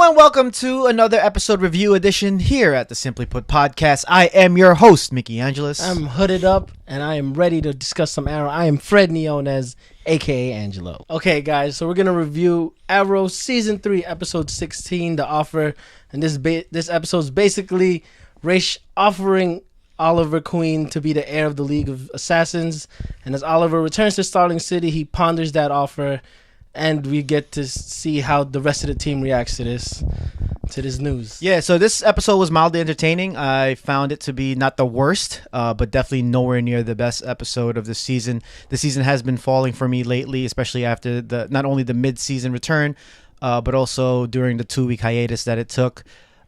Hello and welcome to another episode review edition here at the Simply Put podcast. I am your host, Micki Angeles. I'm hooded up and I am ready to discuss some Arrow. I am Fred Niones, aka Angelo. Okay, guys, so we're gonna review Arrow season 3, episode 16, The Offer, and this episode is basically Raish offering Oliver Queen to be the heir of the League of Assassins, and as Oliver returns to Starling City, he ponders that offer. And we get to see how the rest of the team reacts to this news. Yeah, so this episode was mildly entertaining. I found it to be not the worst, but definitely nowhere near the best episode of the season. The season has been falling for me lately, especially after not only the mid-season return, but also during the 2-week hiatus that it took.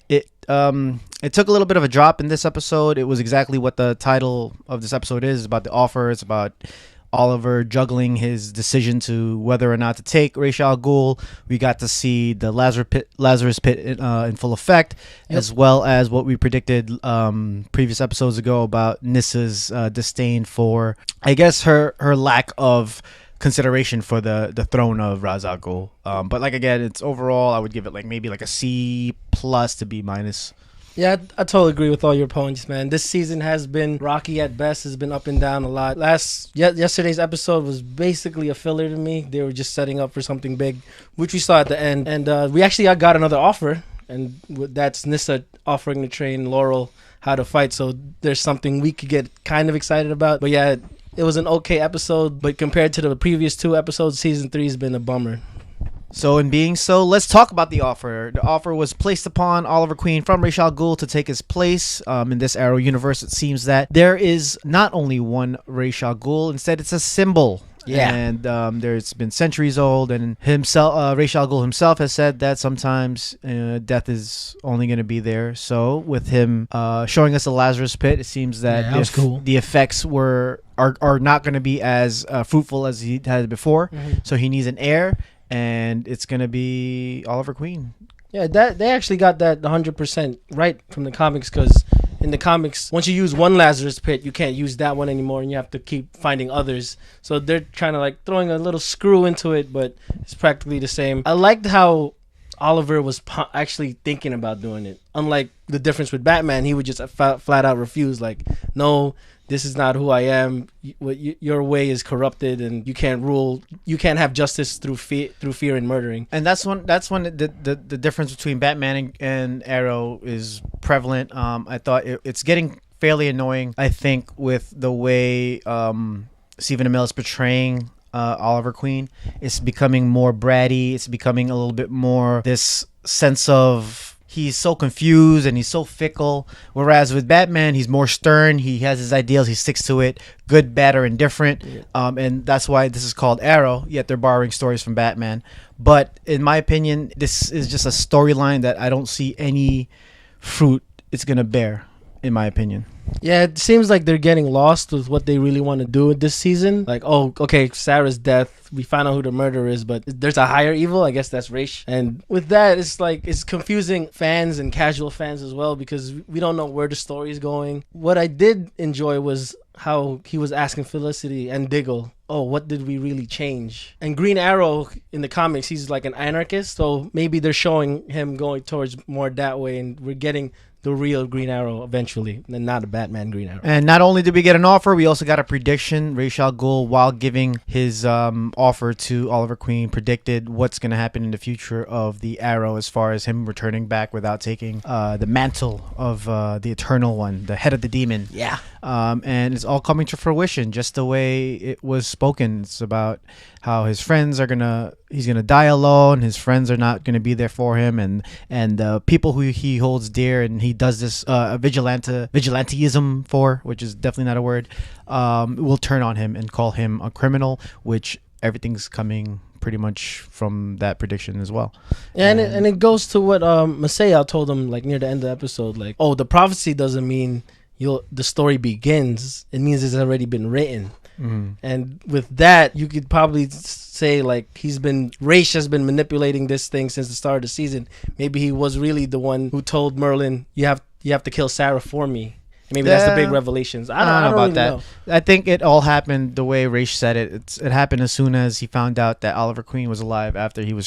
It took a little bit of a drop in this episode. It was exactly what the title of this episode is. It's about the offer. It's about Oliver juggling his decision to whether or not to take Ra's al Ghul. We got to see the Lazarus Pit in full effect, as well as what we predicted previous episodes ago about Nissa's disdain for, I guess, her lack of consideration for the throne of Ra's al Ghul. But like again, it's overall I would give it maybe a C+ to B-. Yeah, I totally agree with all your points, man. This season has been rocky at best. It's been up and down a lot. Yesterday's episode was basically a filler to me. They were just setting up for something big, which we saw at the end. And we actually got another offer, and that's Nissa offering to train Laurel how to fight. So there's something we could get kind of excited about. But yeah, it was an okay episode, but compared to the previous 2 episodes, season 3 has been a bummer. So in being so, let's talk about the offer. The offer was placed upon Oliver Queen from Ra's al Ghul to take his place. In this Arrow universe, it seems that there is not only one Ra's al Ghul, instead it's a symbol. Yeah. And there's been centuries old, and Ra's al Ghul himself has said that sometimes death is only going to be there. So with him showing us the Lazarus Pit, it seems that the effects are not going to be as fruitful as he had before. Mm-hmm. So he needs an heir. And it's going to be Oliver Queen. Yeah, they actually got that 100% right from the comics, because in the comics, once you use one Lazarus Pit, you can't use that one anymore, and you have to keep finding others. So they're trying to throwing a little screw into it, but it's practically the same. I liked how Oliver was actually thinking about doing it. Unlike the difference with Batman, he would just flat out refuse, no, this is not who I am. Your way is corrupted, and you can't rule. You can't have justice through fear and murdering. And that's when the difference between Batman and Arrow is prevalent. I thought it's getting fairly annoying, I think, with the way Stephen Amell is portraying Oliver Queen. It's becoming more bratty. It's becoming a little bit more this sense of he's so confused and he's so fickle. Whereas with Batman, he's more stern. He has his ideals. He sticks to it. Good, bad, or indifferent. Yeah. And that's why this is called Arrow, yet they're borrowing stories from Batman. But in my opinion, this is just a storyline that I don't see any fruit it's going to bear, in my opinion. Yeah, it seems like they're getting lost with what they really want to do with this season. Sarah's death, we found out who the murderer is, but there's a higher evil. I guess that's Raish. And with that, it's confusing fans and casual fans as well, because we don't know where the story is going. What I did enjoy was how he was asking Felicity and Diggle, what did we really change? And Green Arrow in the comics, he's like an anarchist, so maybe they're showing him going towards more that way, and we're getting the real Green Arrow eventually, and not a Batman Green Arrow. And not only did we get an offer, we also got a prediction. Ra's al Ghul, while giving his offer to Oliver Queen, predicted what's going to happen in the future of the Arrow as far as him returning back without taking the mantle of the Eternal One, the head of the demon. Yeah. And it's all coming to fruition just the way it was spoken. It's about how his friends he's gonna die alone. His friends are not gonna be there for him, and the people who he holds dear, and he does this vigilanteism for, which is definitely not a word, will turn on him and call him a criminal, which everything's coming pretty much from that prediction as well. Yeah, and it goes to what Masaya told him near the end of the episode, the prophecy doesn't mean the story begins. It means it's already been written. Mm-hmm. And with that, you could probably say Raish has been manipulating this thing since the start of the season. Maybe he was really the one who told Merlin, you have to kill Sarah for me. Maybe that's the big revelations. I don't know about that. I think it all happened the way Raish said it. It happened as soon as he found out that Oliver Queen was alive after he was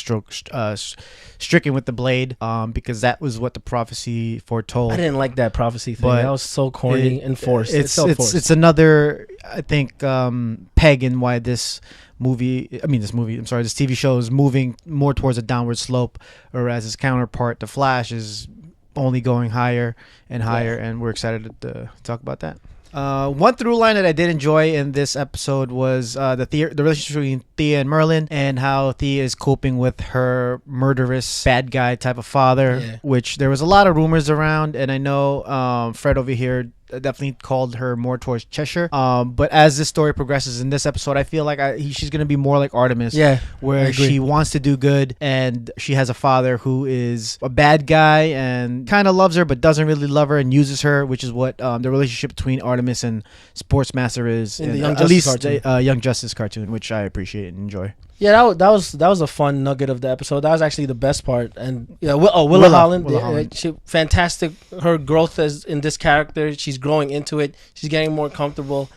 stricken with the blade, because that was what the prophecy foretold. I didn't like that prophecy thing. That was so corny and forced. It's another, I think, peg in why this TV show is moving more towards a downward slope, whereas its counterpart, The Flash, is only going higher and higher, and we're excited to talk about that. One through line that I did enjoy in this episode was the relationship between Thea and Merlin, and how Thea is coping with her murderous bad guy type of father, which there was a lot of rumors around, and I know Fred over here definitely called her more towards Cheshire. But as this story progresses in this episode, I feel like she's going to be more like Artemis, where she wants to do good, and she has a father who is a bad guy and kind of loves her but doesn't really love her and uses her, which is what the relationship between Artemis and Sportsmaster is in the Young Justice cartoon, which I appreciate and enjoy. Yeah, that was a fun nugget of the episode. That was actually the best part. And Willa Holland, she fantastic. Her growth in this character, she's growing into it. She's getting more comfortable.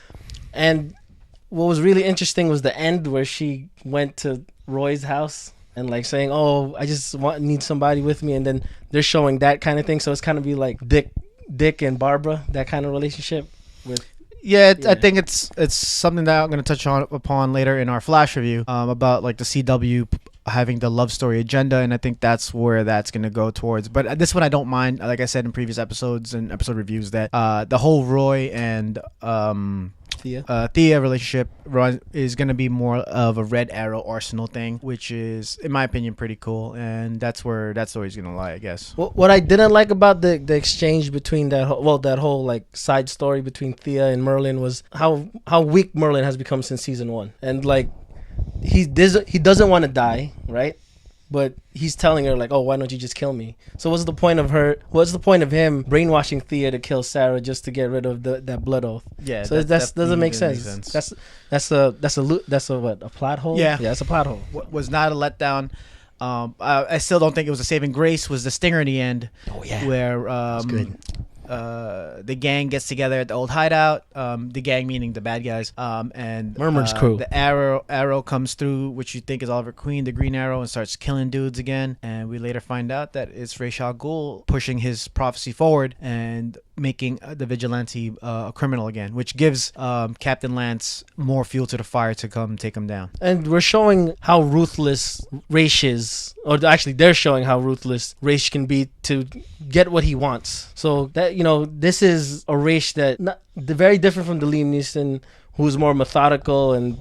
And what was really interesting was the end where she went to Roy's house and like saying, "Oh, I just need somebody with me," and then they're showing that kind of thing. So it's kind of be like Dick and Barbara, that kind of relationship with. Yeah, I think it's something that I'm going to touch upon later in our Flash review, about like the CW having the love story agenda, and I think that's where that's going to go towards. But this one I don't mind, like I said in previous episodes and episode reviews, that the whole Roy and Thea relationship is going to be more of a Red Arrow Arsenal thing, which is, in my opinion, pretty cool, and that's where that story's going to lie, I guess. What I didn't like about the exchange between that whole like side story between Thea and Merlin was how weak Merlin has become since season 1, and like he doesn't want to die, right? But he's telling her like, "Oh, why don't you just kill me?" So what's the point of him brainwashing Thea to kill Sarah just to get rid of that blood oath? Yeah, so that doesn't make sense. That's a plot hole. Yeah, it's a plot hole. Was not a letdown. I still don't think it was a saving grace. Was the stinger in the end? Oh yeah, where that's good. The gang gets together at the old hideout. The gang meaning the bad guys. And Murmur's crew. The arrow comes through, which you think is Oliver Queen, the Green Arrow, and starts killing dudes again. And we later find out that it's Ra's al Ghul pushing his prophecy forward and making the vigilante a criminal again, which gives Captain Lance more fuel to the fire to come take him down. And we're showing how ruthless Ra's is, or actually they're showing how ruthless Ra's can be to get what he wants. So that, this is a Ra's very different from the Liam Neeson, who's more methodical and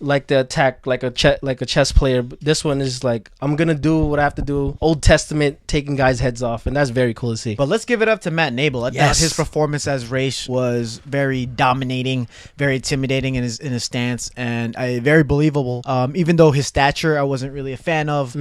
like to attack like a chess player. This one is like, I'm gonna do what I have to do. Old Testament, taking guys' heads off, and that's very cool to see. But let's give it up to Matt Nable. I thought his performance as Ra's was very dominating, very intimidating in his stance, and very believable. Even though his stature I wasn't really a fan of,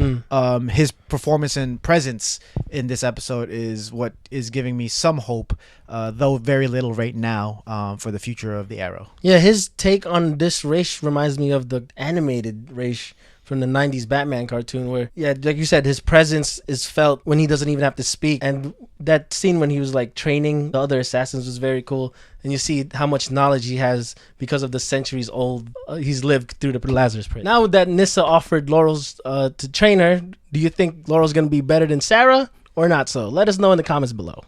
his performance and presence in this episode is what is giving me some hope, though very little right now, for the future of the Arrow. Yeah, his take on this Ra's reminds me of the animated Ra's from the 90s Batman cartoon, where, like you said, his presence is felt when he doesn't even have to speak. And that scene when he was like training the other assassins was very cool. And you see how much knowledge he has because of the centuries old he's lived through the Lazarus Pit. Now that Nyssa offered Laurel's to train her, do you think Laurel's going to be better than Sarah or not so? Let us know in the comments below.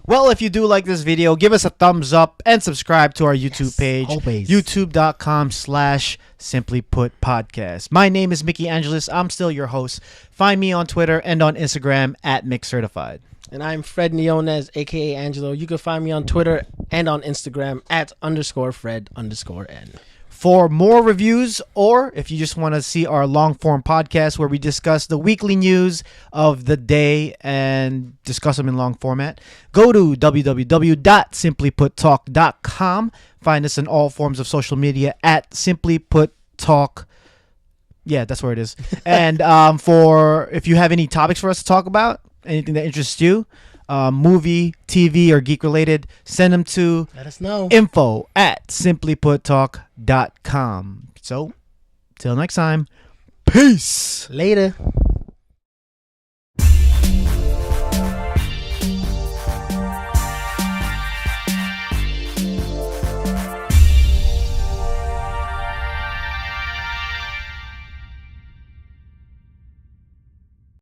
Well, if you do like this video, give us a thumbs up and subscribe to our YouTube page, always. youtube.com/simplyputpodcast. My name is Micki Angeles. I'm still your host. Find me on Twitter and on Instagram @MixCertified. And I'm Fred Niones, a.k.a. Angelo. You can find me on Twitter and on Instagram @_Fred_N. For more reviews, or if you just want to see our long-form podcast where we discuss the weekly news of the day and discuss them in long format, go to www.simplyputtalk.com. Find us in all forms of social media @simplyputtalk. Yeah, that's where it is. And for if you have any topics for us to talk about, anything that interests you, movie, TV, or geek related, send them to let us know. info@simplyputtalk.com. So, till next time, peace. Later.